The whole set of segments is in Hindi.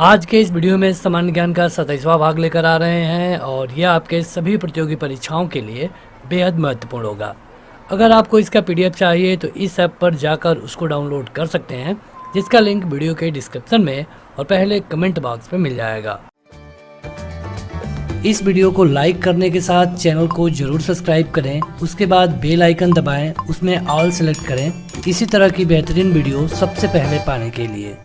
आज के इस वीडियो में सामान्य ज्ञान का 27वां भाग लेकर आ रहे हैं और यह आपके सभी प्रतियोगी परीक्षाओं के लिए बेहद महत्वपूर्ण होगा। अगर आपको इसका पीडीएफ चाहिए तो इस ऐप पर जाकर उसको डाउनलोड कर सकते हैं, जिसका लिंक वीडियो के डिस्क्रिप्शन में और पहले कमेंट बॉक्स में मिल जाएगा। इस वीडियो को लाइक करने के साथ चैनल को जरूर सब्सक्राइब करें, उसके बाद बेल आइकन दबाएं, उसमें ऑल सेलेक्ट करें इसी तरह की बेहतरीन वीडियो सबसे पहले पाने के लिए।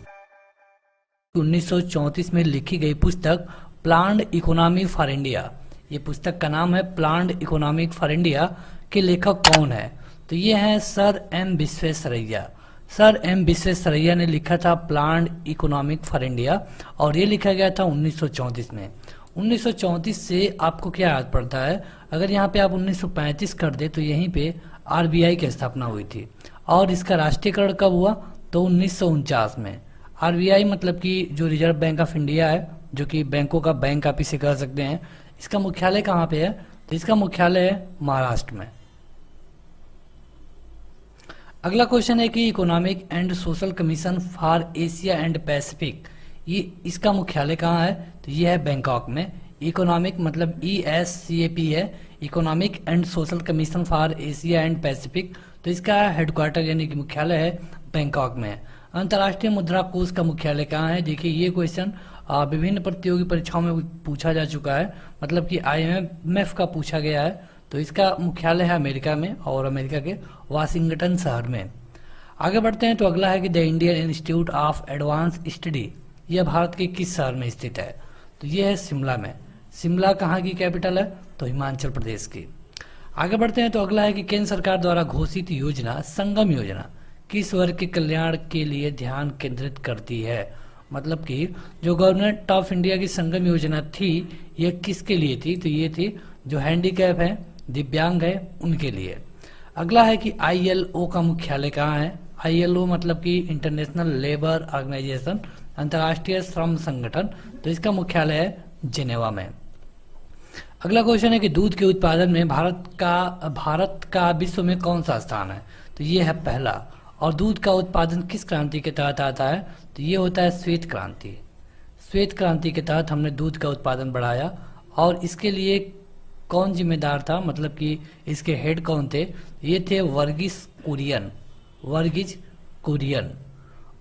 1934 में लिखी गई पुस्तक प्लान्ड इकोनॉमी फॉर इंडिया, ये पुस्तक का नाम है प्लान्ड इकोनॉमी फॉर इंडिया के लेखक कौन है? तो ये हैं sir M Visvesvaraya. Sir M Visvesvaraya ने लिखा था प्लान्ड इकोनॉमिक फॉर इंडिया और ये लिखा गया था 1934 में। 1934 से आपको क्या याद पड़ता है? अगर यहाँ पे आप 1935 कर दे तो यहीं पे आरबीआई की स्थापना हुई थी और इसका राष्ट्रीयकरण कब हुआ? तो 1949 में। आरबीआई मतलब कि जो रिजर्व बैंक ऑफ इंडिया है, जो कि बैंकों का बैंक आप इसे कह सकते हैं, इसका मुख्यालय कहाँ पे है? तो इसका मुख्यालय है महाराष्ट्र में। अगला क्वेश्चन है कि economic and social commission for Asia and Pacific, ये इसका मुख्यालय कहाँ है? तो ये है बैंकॉक में। इकोनॉमिक मतलब ESCAP है, economic and social commission for Asia and Pacific, तो इसका हेडक्वार्टर यानी कि मुख्यालय है बैंकॉक में। अंतर्राष्ट्रीय मुद्रा कोष का मुख्यालय कहाँ है? देखिए ये क्वेश्चन विभिन्न प्रतियोगी परीक्षाओं में पूछा जा चुका है, मतलब कि IMF का पूछा गया है। तो इसका मुख्यालय है अमेरिका में और अमेरिका के वाशिंगटन शहर में। आगे बढ़ते हैं तो अगला है कि the Indian institute of advance study, यह भारत के किस शहर में स्थित है? तो यह है शिमला में। शिमला कहाँ की कैपिटल है? तो हिमाचल प्रदेश की। आगे बढ़ते हैं तो अगला है कि केंद्र सरकार द्वारा घोषित योजना संगम योजना किस वर्ग के कल्याण के लिए ध्यान केंद्रित करती है? मतलब कि जो गवर्नमेंट ऑफ इंडिया की संगम योजना थी, यह किसके लिए थी? तो ये थी जो हैंडीकैप है, दिव्यांग है, उनके लिए। अगला है कि ILO का मुख्यालय कहाँ है? ILO मतलब कि इंटरनेशनल लेबर ऑर्गेनाइजेशन, अंतर्राष्ट्रीय श्रम संगठन, तो इसका मुख्यालय है जिनेवा में। अगला क्वेश्चन है कि दूध के उत्पादन में भारत का विश्व में कौन सा स्थान है? तो ये है पहला। और दूध का उत्पादन किस क्रांति के तहत आता है? तो ये होता है श्वेत क्रांति। श्वेत क्रांति के तहत हमने दूध का उत्पादन बढ़ाया और इसके लिए कौन जिम्मेदार था, मतलब कि इसके हेड कौन थे? ये थे वर्गीज कुरियन।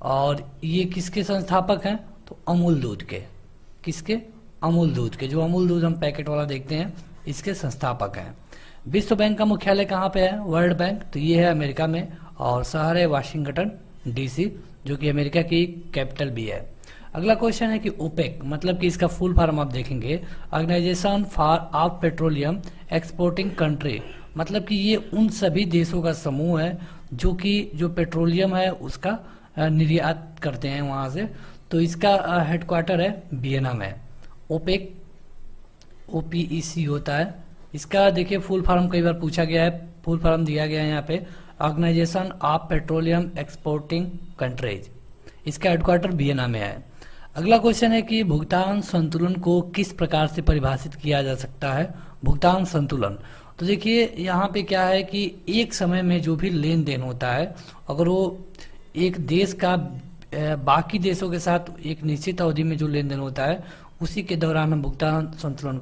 और ये किसके संस्थापक हैं? तो अमूल दूध के। किसके? अमूल दूध के। जो अमूल दूध हम पैकेट वाला देखते हैं, इसके संस्थापक हैं। विश्व बैंक का मुख्यालय कहाँ पे है? वर्ल्ड बैंक, तो ये है अमेरिका में और शहर है वाशिंगटन DC, जो कि अमेरिका की कैपिटल भी है। अगला क्वेश्चन है कि ओपेक मतलब कि इसका फुल फॉर्म आप देखेंगे, organisation for of petroleum exporting country, मतलब कि ये उन सभी देशों का समूह है जो कि जो पेट्रोलियम है उसका निर्यात करते हैं वहां से। तो इसका हेडक्वार्टर है वियना में। ओपेक OPEC होता है। इसका देखिए फुल फॉर्म कई बार पूछा गया है, फुल फॉर्म दिया गया है यहाँ पे, organisation of petroleum exporting countries. इसका हेडक्वार्टर वियना में है। अगला क्वेश्चन है कि भुगतान संतुलन को किस प्रकार से परिभाषित किया जा सकता है? भुगतान संतुलन, तो देखिए यहाँ पे क्या है कि एक समय में जो भी लेन देन होता है, अगर वो एक देश का बाकी देशों के साथ एक निश्चित अवधि में जो लेन देन होता है, उसी के दौरान हम भुगतान संतुलन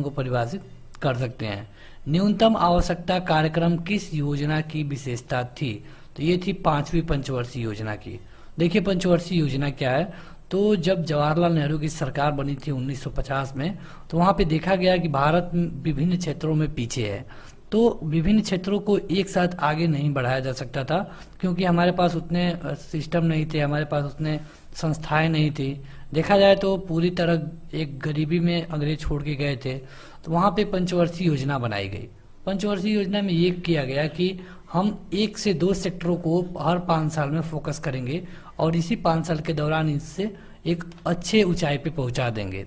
को परिभाषित कर सकते हैं। न्यूनतम आवश्यकता कार्यक्रम किस योजना की विशेषता थी? तो ये थी 5वीं पंचवर्षीय योजना की। देखिए पंचवर्षीय योजना क्या है? तो जब जवाहरलाल नेहरू की सरकार बनी थी 1950 में, तो वहां पे देखा गया कि भारत विभिन्न क्षेत्रों में पीछे है, तो विभिन्न क्षेत्रों को एक साथ आगे नहीं बढ़ाया जा सकता था, क्योंकि हमारे पास उतने सिस्टम नहीं थे, हमारे पास उतने संस्थाएं नहीं थी। देखा जाए तो पूरी तरह एक गरीबी में अंग्रेज छोड़ के गए थे। तो वहां पे पंचवर्षीय योजना बनाई गई। पंचवर्षीय योजना में ये किया गया कि हम 1 से 2 सेक्टरों को हर 5 साल में फोकस करेंगे और इसी 5 साल के दौरान इससे एक अच्छे ऊंचाई पे पहुंचा देंगे।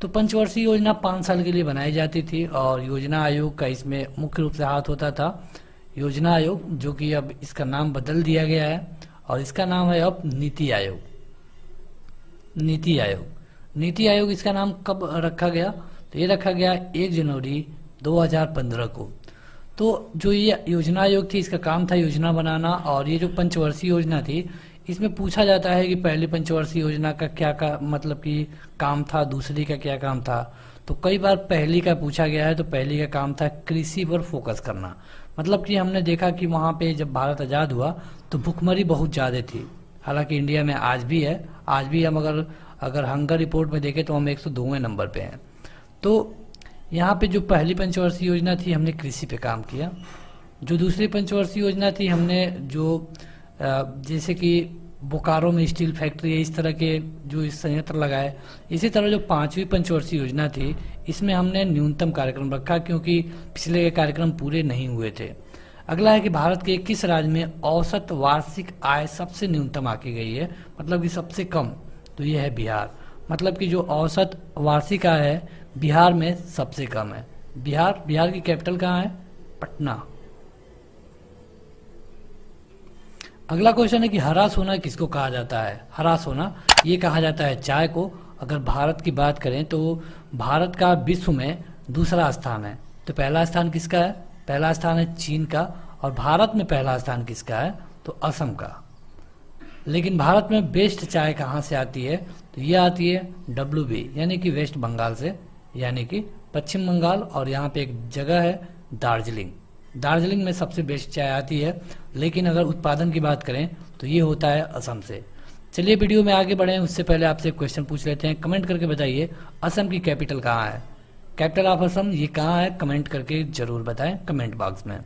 तो पंचवर्षीय योजना 5 साल के लिए बनाई जाती थी और योजना आयोग का इसमें मुख्य रूप से हाथ होता था। योजना आयोग, जो कि अब इसका नाम बदल दिया गया है और इसका नाम है अब नीति आयोग। नीति आयोग इसका नाम कब रखा गया? तो ये रखा गया 1 जनवरी 2015 को। तो जो ये योजना आयोग थी, इसका काम था योजना बनाना, और ये जो पंचवर्षीय योजना थी इसमें पूछा जाता है कि पहली पंचवर्षीय योजना का क्या का मतलब कि काम था, दूसरी का क्या काम था। तो कई बार पहली का पूछा गया है, तो पहली का काम था कृषि पर फोकस करना। मतलब कि हमने देखा कि वहाँ पे जब भारत आज़ाद हुआ तो भुखमरी बहुत ज़्यादा थी। हालांकि इंडिया में आज भी है, आज भी हम अगर हंगर रिपोर्ट में देखें तो हम 102वें नंबर पे हैं। तो यहाँ पे जो पहली पंचवर्षीय योजना थी हमने कृषि पे काम किया। जो दूसरी पंचवर्षीय योजना थी हमने जो जैसे कि बोकारो में स्टील फैक्ट्री है, इस तरह के जो इस संयंत्र लगाए। इसी तरह जो पांचवी पंचवर्षीय योजना थी इसमें हमने न्यूनतम कार्यक्रम रखा, क्योंकि पिछले के कार्यक्रम पूरे नहीं हुए थे। अगला है कि भारत के किस राज्य में औसत वार्षिक आय सबसे न्यूनतम आकी गई है, मतलब कि सबसे कम। तो ये है बिहार। मतलब कि जो औसत वार्षिक आय है बिहार में सबसे कम है। बिहार की कैपिटल कहाँ है? पटना। अगला क्वेश्चन है कि हरा सोना किसको कहा जाता है? हरा सोना ये कहा जाता है चाय को। अगर भारत की बात करें तो भारत का विश्व में दूसरा स्थान है। तो पहला स्थान किसका है? पहला स्थान है चीन का। और भारत में पहला स्थान किसका है? तो असम का। लेकिन भारत में बेस्ट चाय कहाँ से आती है? तो ये आती है WB यानी कि वेस्ट बंगाल से, यानी कि पश्चिम बंगाल। और यहाँ पे एक जगह है दार्जिलिंग में सबसे बेस्ट चाय आती है। लेकिन अगर उत्पादन की बात करें तो ये होता है असम से। चलिए वीडियो में आगे बढ़ें उससे पहले आपसे क्वेश्चन पूछ लेते हैं। कमेंट करके बताइए असम की कैपिटल कहाँ है? कैपिटल ऑफ असम ये कहाँ है? कमेंट करके जरूर बताएं कमेंट बॉक्स में।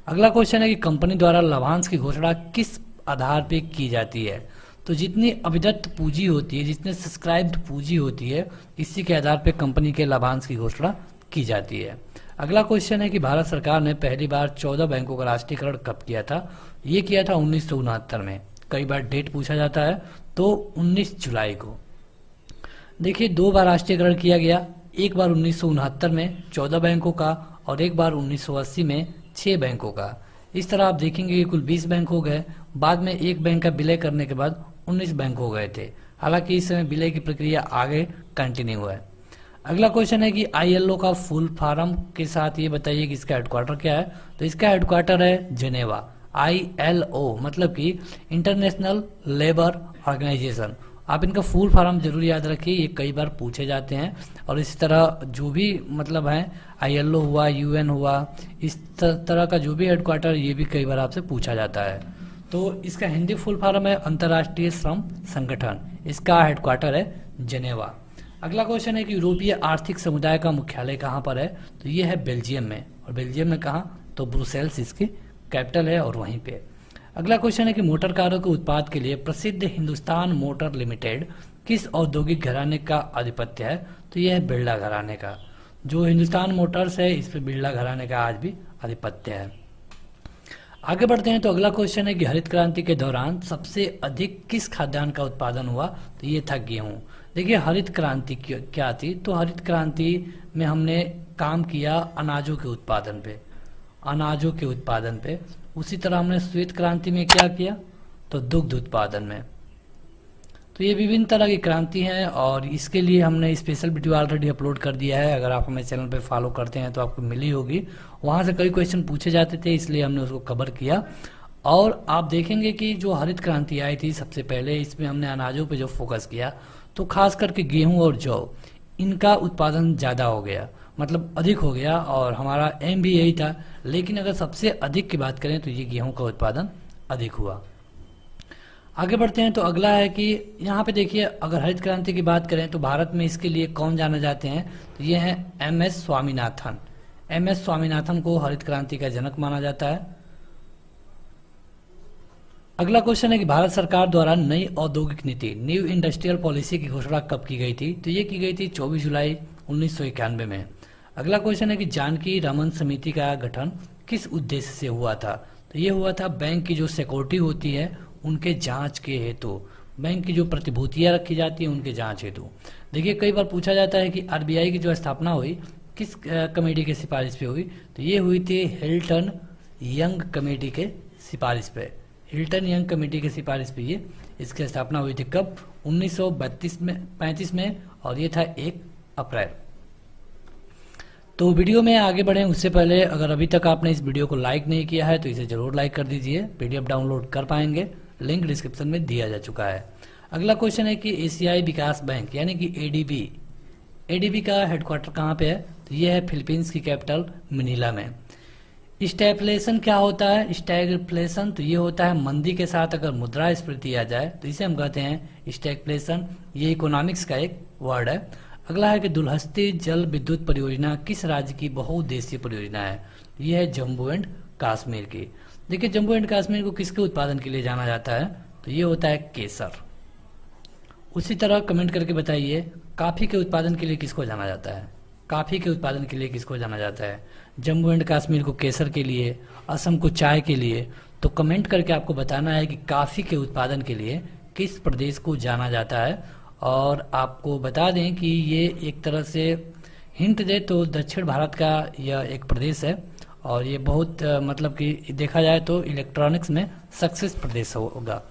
अगला क्वेश्चन है कि कंपनी द्वारा लाभांश की घोषणा किस आधार पे की जाती है? तो जितनी अभिदत्त पूंजी होती है, जितने सब्सक्राइब्ड पूंजी होती है, इसी के आधार पे कंपनी के लाभांश की घोषणा की जाती है। अगला क्वेश्चन है कि भारत सरकार ने पहली बार 14 बैंकों का राष्ट्रीयकरण कब किया था? ये किया था 1969 में। कई बार डेट पूछा जाता है, तो 19 जुलाई को। देखिए 2 बार राष्ट्रीयकरण किया गया, एक बार 1969 में 14 बैंकों का और एक बार 1980 में 6 बैंकों का। इस तरह आप देखेंगे कि कुल 20 बैंक हो गए। बाद में एक बैंक का विलय करने के बाद 19 बैंक हो गए थे। हालांकि इस समय विलय की प्रक्रिया आगे कंटिन्यू है। अगला क्वेश्चन है कि ILO का फुल फॉर्म के साथ ये बताइए कि इसका हेडक्वार्टर क्या है? तो इसका हेडक्वार्टर है जेनेवा। ILO मतलब कि इंटरनेशनल लेबर ऑर्गेनाइजेशन। आप इनका फुल फॉर्म जरूर याद रखिए, ये कई बार पूछे जाते हैं। और इसी तरह जो भी मतलब है ILO हुआ, UN हुआ, इस तरह का जो भी हेडक्वार्टर, ये भी कई बार आपसे पूछा जाता है। तो इसका हिंदी फुल फॉर्म है अंतर्राष्ट्रीय श्रम संगठन। इसका हेडक्वार्टर है जेनेवा। अगला क्वेश्चन है कि यूरोपीय आर्थिक समुदाय का मुख्यालय कहाँ पर है? तो ये है बेल्जियम में। और बेल्जियम में कहाँ? तो ब्रुसेल्स इसकी कैपिटल है और वहीं पे। अगला क्वेश्चन है कि मोटर कारों के उत्पाद के लिए प्रसिद्ध हिंदुस्तान मोटर लिमिटेड किस औद्योगिक घराने का आधिपत्य है? तो यह है बिरला घराने का। जो हिंदुस्तान मोटर्स है इस पे बिरला घराने का आज भी आधिपत्य है। आगे बढ़ते हैं तो अगला क्वेश्चन है कि हरित क्रांति के दौरान सबसे अधिक किस खाद्यान्न का उत्पादन हुआ? तो ये था गेहूं। देखिए हरित क्रांति क्या थी? तो हरित क्रांति में हमने काम किया अनाजों के उत्पादन पे। उसी तरह हमने श्वेत क्रांति में क्या किया? तो दुग्ध उत्पादन में। तो ये विभिन्न तरह की क्रांति हैं और इसके लिए हमने स्पेशल वीडियो ऑलरेडी अपलोड कर दिया है। अगर आप हमें चैनल पे फॉलो करते हैं तो आपको मिली होगी। वहाँ से कई क्वेश्चन पूछे जाते थे, इसलिए हमने उसको कवर किया। और आप देखेंगे कि जो हरित क्रांति आई थी सबसे पहले, इसमें हमने अनाजों पे जो फोकस किया, तो खास करके गेहूं और जौ, इनका उत्पादन ज़्यादा हो गया, मतलब अधिक हो गया। और हमारा एम भी यही था। लेकिन अगर सबसे अधिक की बात करें तो ये गेहूं का उत्पादन अधिक हुआ। आगे बढ़ते हैं तो अगला है कि यहाँ पे देखिए अगर हरित क्रांति की बात करें तो भारत में इसके लिए कौन जाने जाते हैं? तो ये हैं MS स्वामीनाथन। MS स्वामीनाथन को हरित क्रांति का जनक माना जाता है। अगला क्वेश्चन है कि भारत सरकार द्वारा नई औद्योगिक नीति न्यू इंडस्ट्रियल पॉलिसी की घोषणा कब की गई थी? तो ये की गई थी 24 जुलाई 1991 में। अगला क्वेश्चन है कि जानकी रमन समिति का गठन किस उद्देश्य से हुआ था? तो ये हुआ था बैंक की जो सिक्योरिटी होती है उनके जांच के हेतु, बैंक की जो प्रतिभूतियां रखी जाती है उनके जांच हेतु। देखिए कई बार पूछा जाता है कि RBI की जो स्थापना हुई किस कमेटी के सिफारिश पे हुई? तो ये हुई थी हिल्टन यंग कमेटी के सिफारिश पे। हिल्टन यंग कमेटी के सिफारिश पे ये इसकी स्थापना हुई थी। कब? 1935 में और ये था 1 अप्रैल। तो वीडियो में आगे बढ़ें उससे पहले अगर अभी तक आपने इस वीडियो को लाइक नहीं किया है तो इसे जरूर लाइक कर दीजिए। PDF डाउनलोड कर पाएंगे लिंक डिस्क्रिप्शन में दिया जा चुका है। अगला क्वेश्चन है कि एशियाई विकास बैंक यानी कि एडीबी का हेडक्वार्टर कहाँ पे है? तो ये है फिलीपींस की कैपिटल मनीला में। स्टैगफ्लेशन क्या होता है? स्टैगफ्लेशन तो ये होता है मंदी के साथ अगर मुद्रास्फीति आ जाए तो इसे हम कहते हैं स्टैगफ्लेशन। ये इकोनॉमिक्स का एक वर्ड है। अगला है कि दुलहस्ती जल विद्युत परियोजना किस राज्य की बहुउद्देशीय परियोजना है? ये है जम्मू एंड कश्मीर की। देखिए जम्मू एंड कश्मीर को किसके उत्पादन के लिए जाना जाता है? तो ये होता है केसर। उसी तरह कमेंट करके बताइए कॉफी के उत्पादन के लिए किसको जाना जाता है? कॉफी के उत्पादन के लिए किसको जाना जाता है? जम्मू एंड कश्मीर को केसर के लिए, असम को चाय के लिए। तो कमेंट करके आपको बताना है कि कॉफी के उत्पादन के लिए किस प्रदेश को जाना जाता है। और आपको बता दें कि ये एक तरह से हिंट दे तो दक्षिण भारत का यह एक प्रदेश है और ये बहुत मतलब कि देखा जाए तो इलेक्ट्रॉनिक्स में सक्सेस प्रदेश होगा।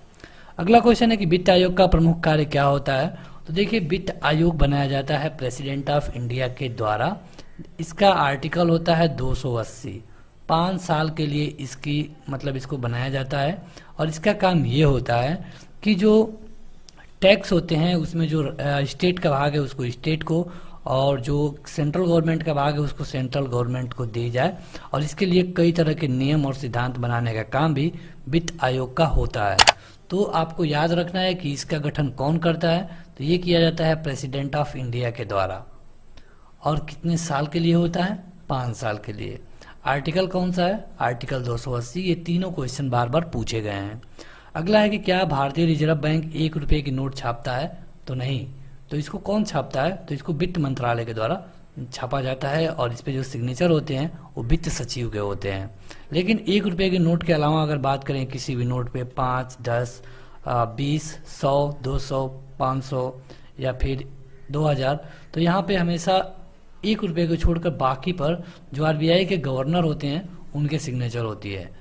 अगला क्वेश्चन है कि वित्त आयोग का प्रमुख कार्य क्या होता है? तो देखिए वित्त आयोग बनाया जाता है प्रेसिडेंट ऑफ इंडिया के द्वारा। इसका आर्टिकल होता है 280। 5 साल के लिए इसको बनाया जाता है और इसका काम ये होता है कि जो टैक्स होते हैं उसमें जो स्टेट का भाग है उसको स्टेट को और जो सेंट्रल गवर्नमेंट का भाग है उसको सेंट्रल गवर्नमेंट को दी जाए। और इसके लिए कई तरह के नियम और सिद्धांत बनाने का काम भी वित्त आयोग का होता है। तो आपको याद रखना है कि इसका गठन कौन करता है? तो ये किया जाता है प्रेसिडेंट ऑफ इंडिया के द्वारा। और कितने साल के लिए होता है? 5 साल के लिए। आर्टिकल कौन सा है? आर्टिकल 280। ये तीनों क्वेश्चन बार बार पूछे गए हैं। अगला है कि क्या भारतीय रिजर्व बैंक 1 रुपये की नोट छापता है? तो नहीं। तो इसको कौन छापता है? तो इसको वित्त मंत्रालय के द्वारा छापा जाता है और इस पे जो सिग्नेचर होते हैं वो वित्त सचिव के होते हैं। लेकिन 1 रुपये के नोट के अलावा अगर बात करें किसी भी नोट पे 5, 10, 20, 100, 200, 500 या फिर 2000, तो यहाँ पे हमेशा 1 रुपये को छोड़कर बाकी पर जो आरबीआई के गवर्नर होते हैं उनके सिग्नेचर होती है।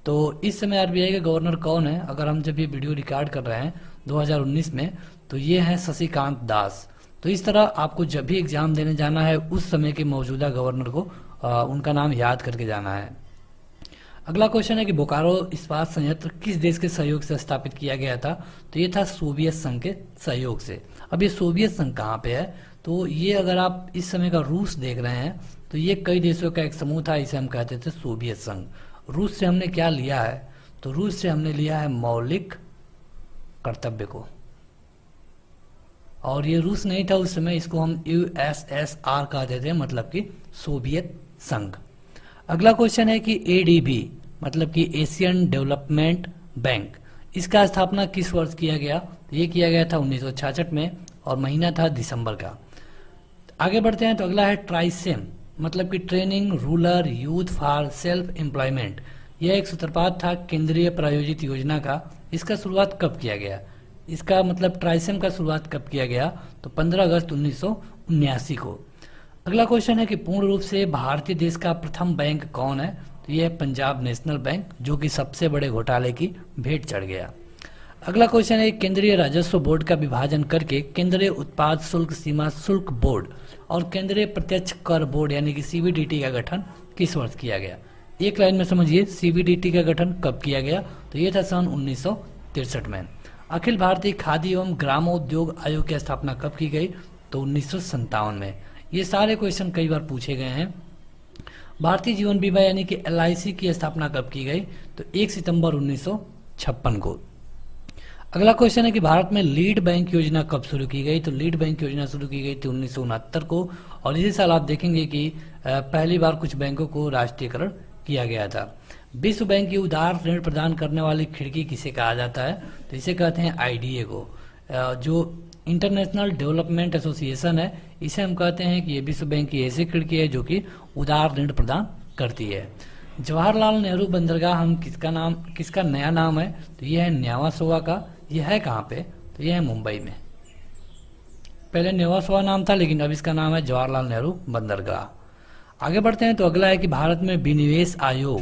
तो इस समय आरबीआई के गवर्नर कौन है? अगर हम जब ये वीडियो रिकॉर्ड कर रहे हैं 2019 में, तो ये है शशिकांत दास। तो इस तरह आपको जब भी एग्जाम देने जाना है उस समय के मौजूदा गवर्नर को उनका नाम याद करके जाना है। अगला क्वेश्चन है कि बोकारो इस्पात संयंत्र किस देश के सहयोग से स्थापित किया गया था? तो ये था सोवियत संघ के सहयोग से। अब ये सोवियत संघ कहाँ पे है? तो ये अगर आप इस समय का रूस देख रहे हैं तो ये कई देशों का एक समूह था, इसे हम कहते थे सोवियत संघ। रूस से हमने क्या लिया है? तो रूस से हमने लिया है मौलिक कर्तव्य को। और ये रूस नहीं था उस समय, इसको हम यूएसएसआर कहते थे, मतलब कि सोवियत संघ। अगला क्वेश्चन है कि एडीबी मतलब कि एशियन डेवलपमेंट बैंक, इसका स्थापना किस वर्ष किया गया? तो ये किया गया था 1966 में और महीना था दिसंबर का। आगे बढ़ते हैं तो अगला है ट्राइसेम मतलब कि training rural youth for self employment. यह एक सूत्रपात था केंद्रीय प्रायोजित योजना का। इसका शुरुआत कब किया गया? इसका मतलब ट्राइसेम का शुरुआत कब किया गया? तो 15 अगस्त 1979 को। अगला क्वेश्चन है कि पूर्ण रूप से भारतीय देश का प्रथम बैंक कौन है? तो यह है पंजाब नेशनल बैंक, जो कि सबसे बड़े घोटाले की भेंट चढ़ गया। अगला क्वेश्चन है केंद्रीय राजस्व बोर्ड का विभाजन करके केंद्रीय उत्पाद शुल्क सीमा शुल्क बोर्ड और केंद्रीय प्रत्यक्ष कर बोर्ड यानी कि सीबीडीटी का गठन किस वर्ष किया गया? एक लाइन में समझिए सीबीडीटी का गठन कब किया गया? तो यह था सन 1963 में। अखिल भारतीय खादी एवं ग्रामोद्योग आयोग की स्थापना कब की गई? तो 1957 में। ये सारे क्वेश्चन कई बार पूछे गए हैं। भारतीय जीवन बीमा यानी कि एलआईसी की स्थापना कब की गई? तो 1 सितंबर 1956 को। अगला क्वेश्चन है कि भारत में लीड बैंक योजना कब शुरू की गई? तो लीड बैंक योजना शुरू की गई थी 1969 को और इसी साल आप देखेंगे कि पहली बार कुछ बैंकों को राष्ट्रीयकरण किया गया था। विश्व बैंक की उदार ऋण प्रदान करने वाली खिड़की किसे कहा जाता है? तो इसे कहते हैं आईडीए को। जो इंटरनेशनल डेवलपमेंट एसोसिएशन है, इसे हम कहते हैं कि ये विश्व बैंक की ऐसी खिड़की है जो कि उदार ऋण प्रदान करती है। जवाहरलाल नेहरू बंदरगाह हम किसका नया नाम है? तो यह है न्यावासोवा का। यह है कहाँ पे? तो यह है मुंबई में। पहले न्यावासोवा नाम था लेकिन अब इसका नाम है जवाहरलाल नेहरू बंदरगाह। आगे बढ़ते हैं तो अगला है कि भारत में विनिवेश आयोग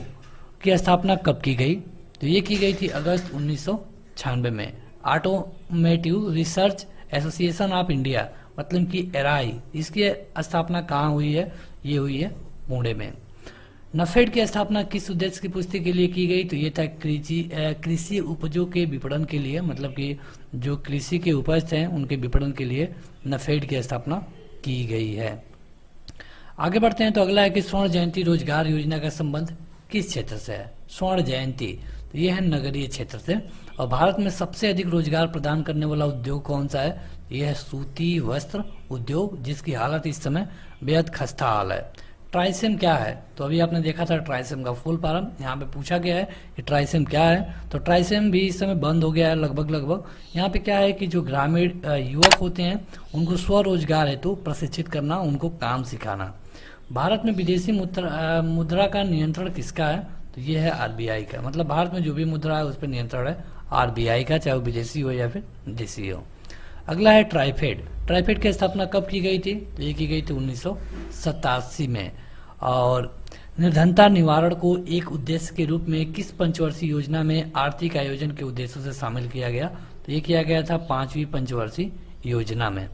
की स्थापना कब की गई? तो ये की गई थी अगस्त 1996 में। Automotive research association of India मतलब कि एराई, इसकी स्थापना कहाँ हुई है? ये हुई है पुणे में। नफेड की स्थापना किस उद्देश्य की पुष्टि के लिए की गई? तो ये था कृषि उपजों के विपणन के लिए, मतलब कि जो कृषि के उपज हैं उनके विपणन के लिए नफेड की स्थापना की गई है। आगे बढ़ते हैं तो अगला है कि स्वर्ण जयंती रोजगार योजना का संबंध किस क्षेत्र से है? स्वर्ण जयंती तो ये है नगरीय क्षेत्र से। और भारत में सबसे अधिक रोजगार प्रदान करने वाला उद्योग कौन सा है? यह है सूती वस्त्र उद्योग, जिसकी हालत इस समय बेहद खस्ता हाल है। ट्राइसेम क्या है? तो अभी आपने देखा था ट्राइसेम का फुल फॉर्म, यहाँ पे पूछा गया है कि ट्राइसेम क्या है। तो ट्राइसेम भी इस समय बंद हो गया है लगभग। यहाँ पे क्या है कि जो ग्रामीण युवक होते हैं उनको स्वरोजगार हेतु प्रशिक्षित करना, उनको काम सिखाना। भारत में विदेशी मुद्रा का नियंत्रण किसका है? तो ये है आरबीआई का। मतलब भारत में जो भी मुद्रा है उस पर नियंत्रण है आरबीआई का, चाहे वो विदेशी हो या फिर देशी हो। अगला है ट्राइफेड। ट्राइफेड की स्थापना कब की गई थी? तो ये की गई थी 1987 में। और निर्धनता निवारण को एक उद्देश्य के रूप में किस पंचवर्षीय योजना में आर्थिक आयोजन के उद्देश्यों से शामिल किया गया? तो ये किया गया था 5वीं पंचवर्षीय योजना में।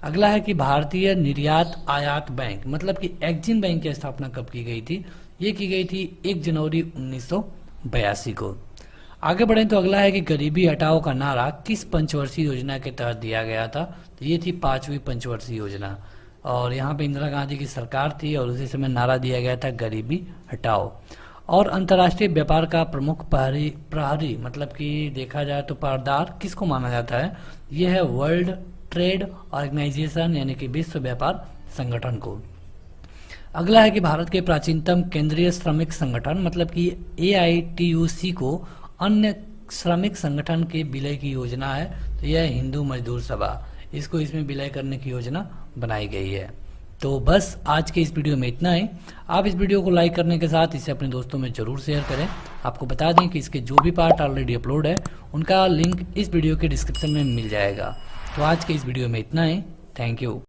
अगला है कि भारतीय निर्यात आयात बैंक, मतलब कि एक्जिम बैंक की स्थापना कब की गई थी? ये की गई थी 1 जनवरी 1982 को। आगे बढ़ें तो अगला है कि गरीबी हटाओ का नारा किस पंचवर्षीय योजना के तहत दिया गया था? तो ये थी 5वीं पंचवर्षीय योजना। और यहाँ पे इंदिरा गांधी की सरकार थी और उसी समय नारा दिया गया था गरीबी हटाओ। और अंतर्राष्ट्रीय व्यापार का प्रमुख प्रहरी, मतलब कि देखा जाए तो पारदार किसको माना जाता है? यह है वर्ल्ड ट्रेड ऑर्गेनाइजेशन, यानी कि विश्व व्यापार संगठन को। अगला है कि भारत के प्राचीनतम केंद्रीय श्रमिक संगठन, मतलब कि AITUC को अन्य श्रमिक संगठन के विलय की योजना है। तो यह हिंदू मजदूर सभा, इसको इसमें विलय करने की योजना बनाई गई है। तो बस आज के इस वीडियो में इतना ही। आप इस वीडियो को लाइक करने के साथ इसे अपने दोस्तों में जरूर शेयर करें। आपको बता दें कि इसके जो भी पार्ट ऑलरेडी अपलोड है उनका लिंक इस वीडियो के डिस्क्रिप्शन में मिल जाएगा। तो आज के इस वीडियो में इतना ही। Thank you.